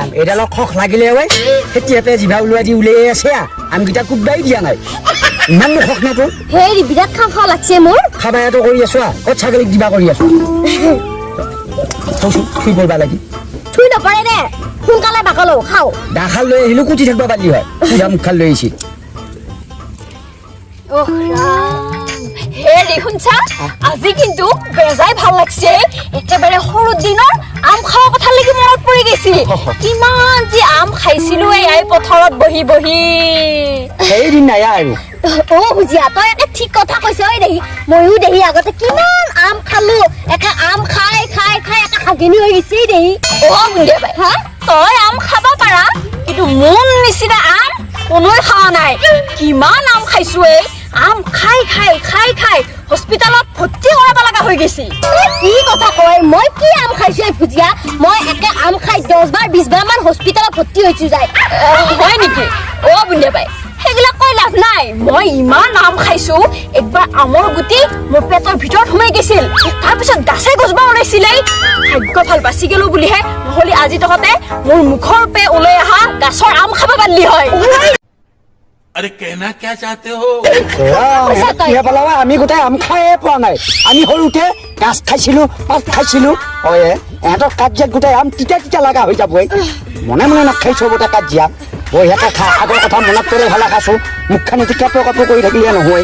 আম এডালৰ খখ লাগিলে ঐ খেতিয়াতে জিভা ওলোৱাই দি উলিয়াই আছে আমকেইটা কুববাই দিয়া নাই ইমান খখ না তোৰ হেৰি বিৰাট খাওঁ লাগছে মোৰ খাবা এটো কৰি আছো ক'ত ছাগলীক দিবা কৰি আছো থৈ পৰিবা লাগি থুই নপৰে দে সোনকালে বাকলো খাওঁ দাখাল লৈ আহিলো কুটি থাকিব পালি হয় সুধা মুখাল লৈ আহিছি হেৰি শুনছা আজি কিন্তু বেজাই ভাল লাগছে একেবাৰে সৰু দিনৰ আম খাওয়া কথা লাগি মনত পৰি গৈছি কিমান যে আম খাইছিলো এই পথাৰত বহি বহি সেইদিন নাই আৰু বুজিয়া তই একে ঠিক কথা কৈছ ঐ দেহি ময়ো দেহি আগতে কিমান আম খালো একে আম খাই খাই খাই একে হাগিনি হৈ গৈছে দেহি বুঢ়িয়া বাই হা তই আম খাব পাৰা কিন্তু মোৰ নিচিনা আম কোনোৱে খোৱা নাই কিমান আম খাইছো আম খাই খাই খাই খাই হস্পিটালত ভৰ্তি কৰাব লগা হৈ গৈছে কি কথা কয় মই কি আম খাইছো বুজিয়া মই একে আম খাই 10 বাৰ 20 বাৰ মান হস্পিটালত ভৰ্তি হৈছো যায় হয় নেকি বুঢ়িয়া বাই সেইগিলা কৈ লাভ নাই মই ইমান আম খাইছো একবাৰ আমৰ গুটি মোৰ পেটৰ ভিতৰত সোমাই গৈছিল তাৰপিছত গাছে গছবা ওলাইছিলে ভাগ্য ভাল বাচি গলো বুলিহে নহলে আজি তহঁতে মোৰ মুখৰ পে ওলাই অহা গাছৰ আম খাব পাৰিলি হয় अरे कहना क्या चाहते हो আমি গোটাই আম খাইয়ে পোৱা নাই আমি সৰুতে গাছ খাইছিলো পাত খাইছিলো এহঁতৰ কাজিয়াত গোটাই আম তিতা তিতা লগা হৈ যাব মনে মনে নাখাই চবতে কাজিয়া বঢ়িয়াকে খা আগৰ কথা মনত পৰে ভালে খাইছো মুখখন এটি কাপোৰ কাপোৰ কৰি থাকিলে নহয়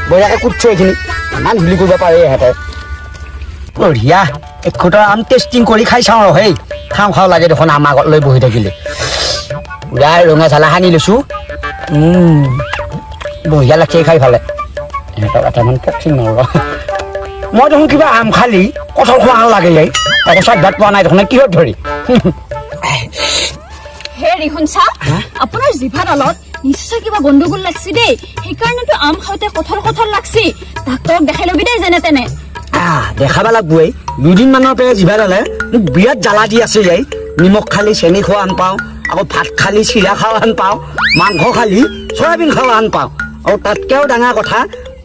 বঢ়িয়াকে কুটছো এইখিনি ইমান ধূলি কৰিব পাৰে ইহঁতে বঢ়িয়া একোটা আম টেষ্টিং কৰি খাই চাওঁ আৰু হেই খাওঁ খাওঁ লাগে দেখোন আম আগত লৈ বহি থাকিলে পুৰাই ৰঙা জ্বালা সানি লৈছো বঢ়িয়া লাগছে খাই ভালে ইহঁতৰ এটামান কেপচিং নৰ মই দেখোন কিবা আম খালি কঠল খোৱা লাগে তাকে চাইডাত পোৱা নাই দেখোন কিহত ধৰি হেৰি শুনছা আপোনাৰ জিভা ডালত নিশ্চয় কিবা গণ্ডগোল লাগছি দেই সেইকাৰণেতো আম খাওঁতে কঠল কঠল লাগছি ডাক্তৰক দেখাই লবি দেই যেনে তেনে দেখাব লাগবই দুদিনমানৰ পৰা জিভা ডালে মোক বিৰাট জ্বালা দি আছে যাই নিমখ খালি চেনি খোৱা আন পাওঁ আকৌ ভাত খালি চিৰা খাৱা আন পাওঁ মাংস খালি চয়াবিন খাৱা আন পাওঁ আৰু তাতকেও ডাঙৰ কথা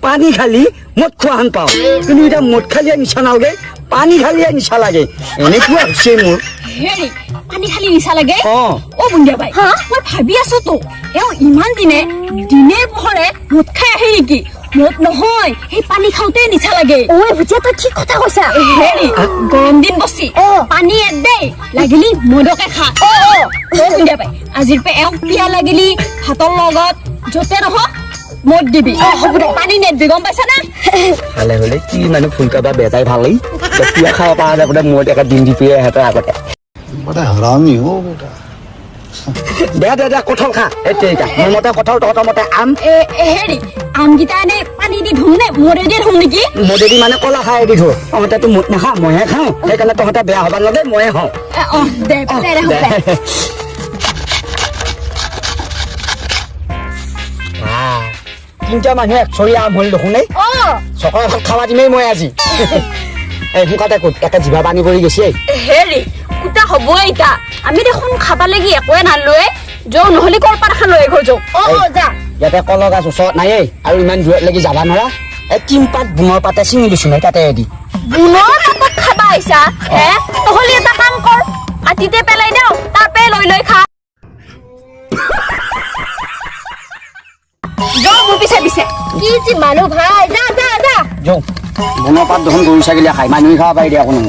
পানী খালি মদ খোৱা আন পাওঁ কিন্তু এতিয়া মদ খালিয়ে নিচা নালাগে পানী খালিয়ে নিচা লাগে এনেকুৱা হৈছে মোৰ হেৰি পানী খালি নিচা লাগে বুঢ়িয়া বাই মই ভাবি আছো তো ইমান দিনে পোহৰে মদ খাই আহে নেকি মদ নহয় সেই পানী খাওঁতে নিচা লাগে বুজিয়া তই ঠিক কথা কৈছা হেৰি গৰম দিন বসি পানী এদ দেই লাগিলি মদকে খা বুঢ়িয়া বাই আজিৰ পে পিয়া লাগিলি ভাতৰ লগত যতে নহওক মদ দিবি পানী নেদবি গম পাইছা না ভালে হলে কি মানে ফুলকা বা বেজাই ভালেই পিয়া খাব পৰা যাব মদ একে দিন দি পিয়ে সিহঁতৰ আগতে बड़ा हरामी हो बेटा দে কঠল খা এতিয়া মোৰ মতে কঠল তহঁতৰ মতে আম হেৰি আমকেইটা এনে পানী দি ধুম নে মদে দি ধুম নেকি মদেদি মানে কলা খাই দি ধো তহঁতেতো মদ নাখা মইহে খাওঁ সেইকাৰণে তহঁতে বেয়া হবা নালাগে ময়ে খাওঁ তিনিটা মানুহে একচৰীয়া আম হল দেখোন চকৰা ভাত খাবা দিমেই মই আজি সোনকালে ক'ত একে জিভা পানী কৰি গৈছে হেৰি কুটা হ'ব এতিয়া আমি দেখোন খাবা লাগি একোৱে নালৈ যাওঁ নহলে কলপাতখন লৈ ঘৰ যাওঁ যা ইয়াতে কলৰ গাছ ওচৰত নায়েই আৰু ইমান দূৰত লাগি যাবা নোৱাৰা তিন পাত বুনৰ পাতে ছিঙি দিছো নাই তাতে দি বুনৰ পাতত খাবা আহিছা নহলে এটা কাম কৰ মাটিতে পেলাই দিওঁ তাৰপে লৈ খা যাওঁ মোৰ পিছে পিছে কি যে মানুহ ভাই যা যা যা যাওঁ বুনৰ পাত দেখোন গৰু ছাগলীয়ে খাই মানুহে খাব পাৰি দিয়া কোনো